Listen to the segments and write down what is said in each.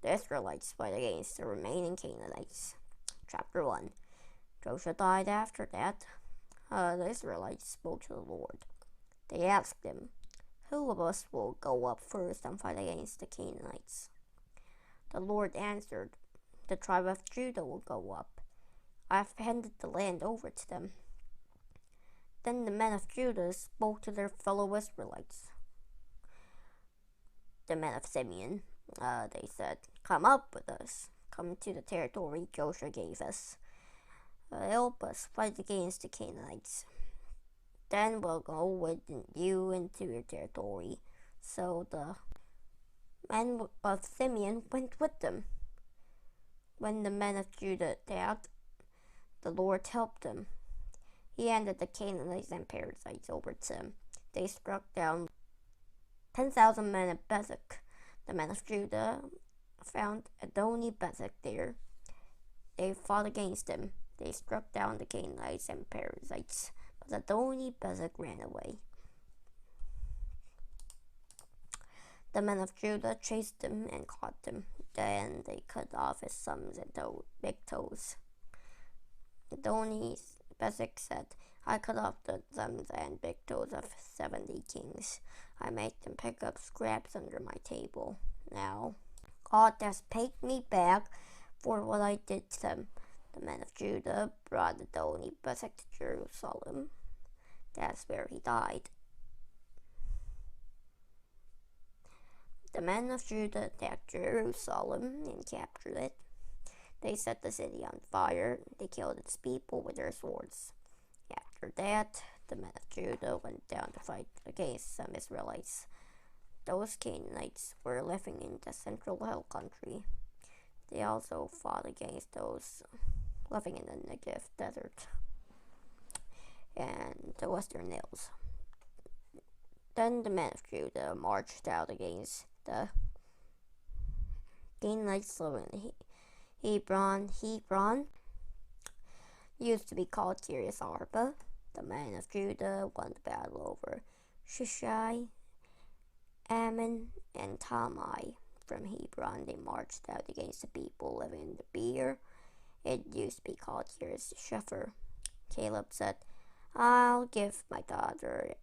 The Israelites fight against the remaining Canaanites. Chapter 1. Joshua died after that. The Israelites spoke to the Lord. They asked him, "Who of us will go up first and fight against the Canaanites?" The Lord answered, "The tribe of Judah will go up. I have handed the land over to them." Then the men of Judah spoke to their fellow Israelites. The men of Simeon, they said, "Come up with us. Come to the territory Joshua gave us. Help us fight against the Canaanites. Then we'll go with you into your territory." So the men of Simeon went with them. When the men of Judah doubted, the Lord helped them. He handed the Canaanites and Perizzites over to them. They struck down 10,000 men at Bezek. The men of Judah found Adoni-Bezek there. They fought against him. They struck down the Canaanites and Perizzites, but Adoni-Bezek ran away. The men of Judah chased him and caught him. Then they cut off his thumbs and big toes. Adoni-Bezek said, "I cut off the thumbs and big toes of 70 kings. I made them pick up scraps under my table. Now God has paid me back for what I did to them." The men of Judah brought Adoni-Bezek to Jerusalem. That's where he died. The men of Judah attacked Jerusalem and captured it. They set the city on fire. They killed its people with their swords. After that, the men of Judah went down to fight against some Israelites. Those Canaanites were living in the central hill country. They also fought against those living in the Negev desert and the western hills. Then the men of Judah marched out against the Canaanites living in Hebron. Hebron used to be called Kiriath Arba. The men of Judah won the battle over Shishai, Ammon, and Talmai. From Hebron, they marched out against the people living in the Beer. It used to be called Kiriath Shepher. Caleb said, "I'll give my daughter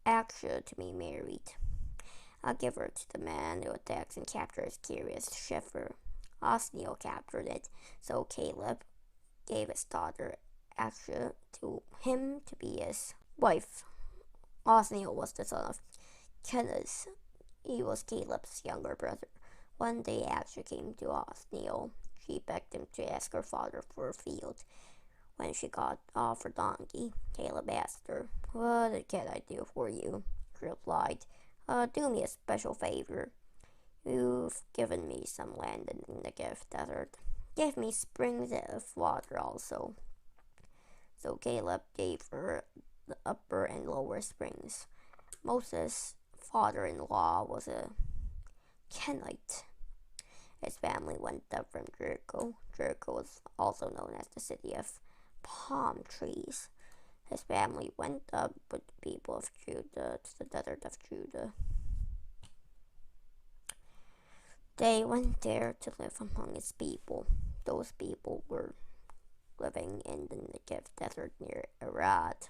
Akshah to be married. I'll give her to the man who attacks and captures Kiriath Shepher." Othniel captured it, so Caleb gave his daughter Akshah to him to be his wife. Othniel was the son of Kenaz. He was Caleb's younger brother. One day Akshah came to Othniel. She begged him to ask her father for a field. When she got off her donkey, Caleb asked her, "What can I do for you?" She replied, "Do me a special favor. You've given me some land in the Negev desert. Give me springs of water also." So Caleb gave her the upper and lower springs. Moses' father-in-law was a Kenite. His family went up from Jericho. Jericho was also known as the city of palm trees. His family went up with the people of Judah to the desert of Judah. They went there to live among his people. Those people were living in the Negev desert near Arad.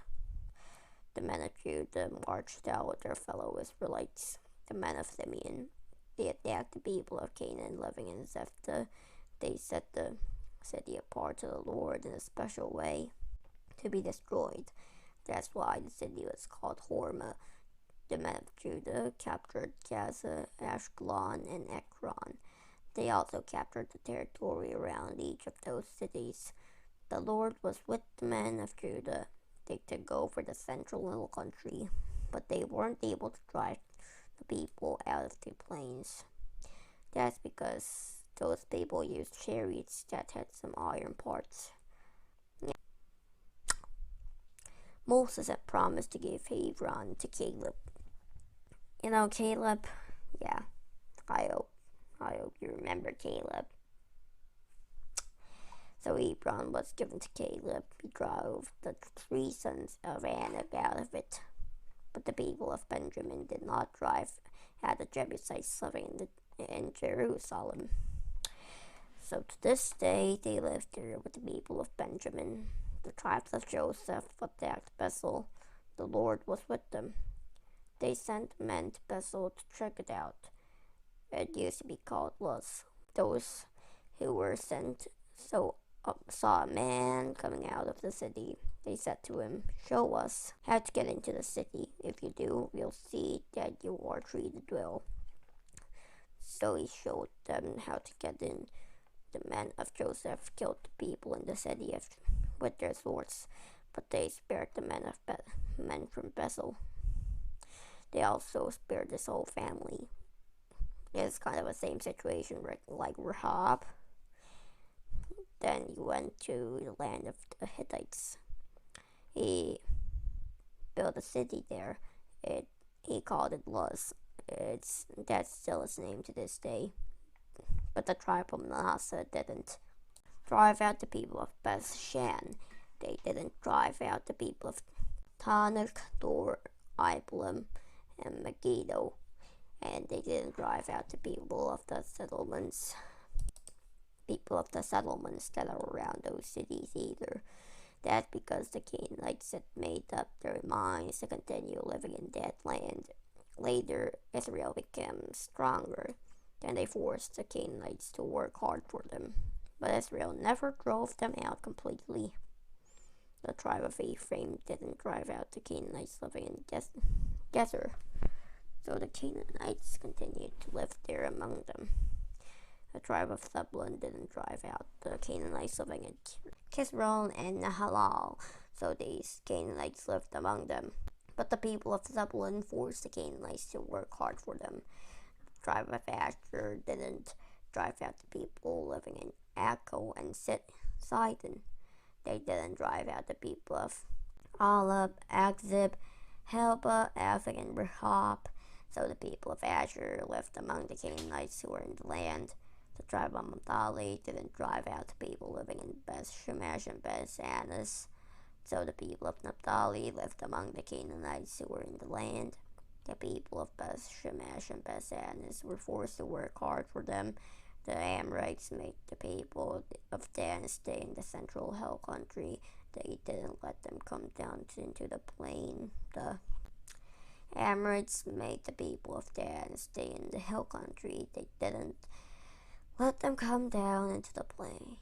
The men of Judah marched out with their fellow Israelites. The men of Simeon, they attacked the people of Canaan living in Zephtah. They set the city apart to the Lord in a special way to be destroyed. That's why the city was called Hormah. The men of Judah captured Gaza, Ashkelon, and Ekron. They also captured the territory around each of those cities. The Lord was with the men of Judah. They took over the central hill country, but they weren't able to drive the people out of the plains. That's because those people used chariots that had some iron parts. Moses had promised to give Hebron to Caleb. Caleb, yeah, I hope you remember Caleb. So Hebron was given to Caleb. He drove the 3 sons of Anak out of it. But the people of Benjamin did not drive out the Jebusites living in the in Jerusalem. So to this day they lived there with the people of Benjamin. The tribes of Joseph attacked Bethel. The Lord was with them. They sent men to Bethel to check it out. It used to be called Luz. Those who were sent saw a man coming out of the city. They said to him, "Show us how to get into the city. If you do, we'll see that you are treated well." So he showed them how to get in. The men of Joseph killed the people in the city with their swords, but they spared the men from Bethel. They also spared his whole family. It's kind of the same situation like Rahab. Then he went to the land of the Hittites. He built a city there. He called it Luz. That's still its name to this day. But the tribe of Manasseh didn't drive out the people of Beth-shan. They didn't drive out the people of Tanakh, Dor, Iblam, and Megiddo. And they didn't drive out the people of the settlements that are around those cities either. That's because the Canaanites had made up their minds to continue living in that land. Later, Israel became stronger. Then they forced the Canaanites to work hard for them. But Israel never drove them out completely. The tribe of Ephraim didn't drive out the Canaanites living in Gezer. So the Canaanites continued to live there among them. The tribe of Zebulun didn't drive out the Canaanites living in Kisron and Nahalal, so these Canaanites lived among them. But the people of Zebulun forced the Canaanites to work hard for them. The tribe of Asher didn't drive out the people living in Akko and Sidon. They didn't drive out the people of Alab, Akzib, Helba, Aphek, and Rehob. So the people of Asher lived among the Canaanites who were in the land. The tribe of Naphtali didn't drive out the people living in Beth-Shemesh and Beth-Anis. So the people of Naphtali lived among the Canaanites who were in the land. The people of Beth-Shemesh and Beth-Anis were forced to work hard for them. The Amorites made the people of Dan stay in the central hill country. They didn't let them come down into the plain. The Amorites made the people of Dan stay in the hill country. They didn't let them come down into the plain.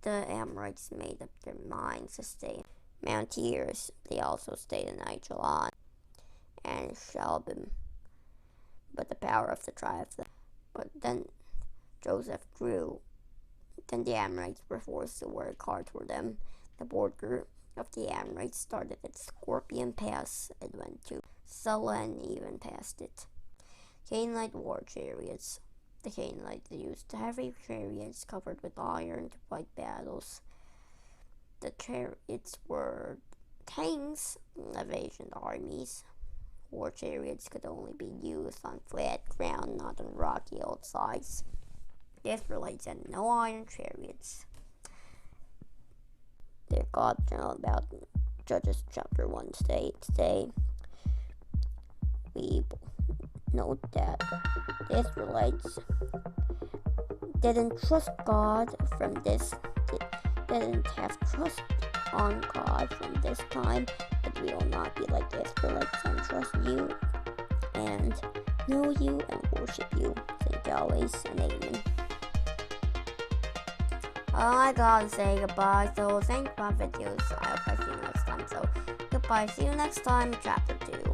The Amorites made up their minds to stay Mount Seir. They also stayed in Aijalon and Shalbim. But the power of the tribes. But then Joseph grew. Then the Amorites were forced to work hard for them. The border of the Amorites started at Scorpion Pass. It went to Sela and even past it. Canaanite war chariots. The Canaanites used heavy chariots covered with iron to fight battles. The chariots were tanks of Asian armies. War chariots could only be used on flat ground, not on rocky hillsides. The Israelites had no iron chariots. Dear God, know about Judges chapter 1 today. We note that the Israelites didn't trust God didn't have trust on God from this time, but we will not be like the Israelites and trust you and know you and worship you. Thank you always and amen. I gotta say goodbye, so thank you for my videos. I hope I see you next time. So goodbye, see you next time, chapter 2.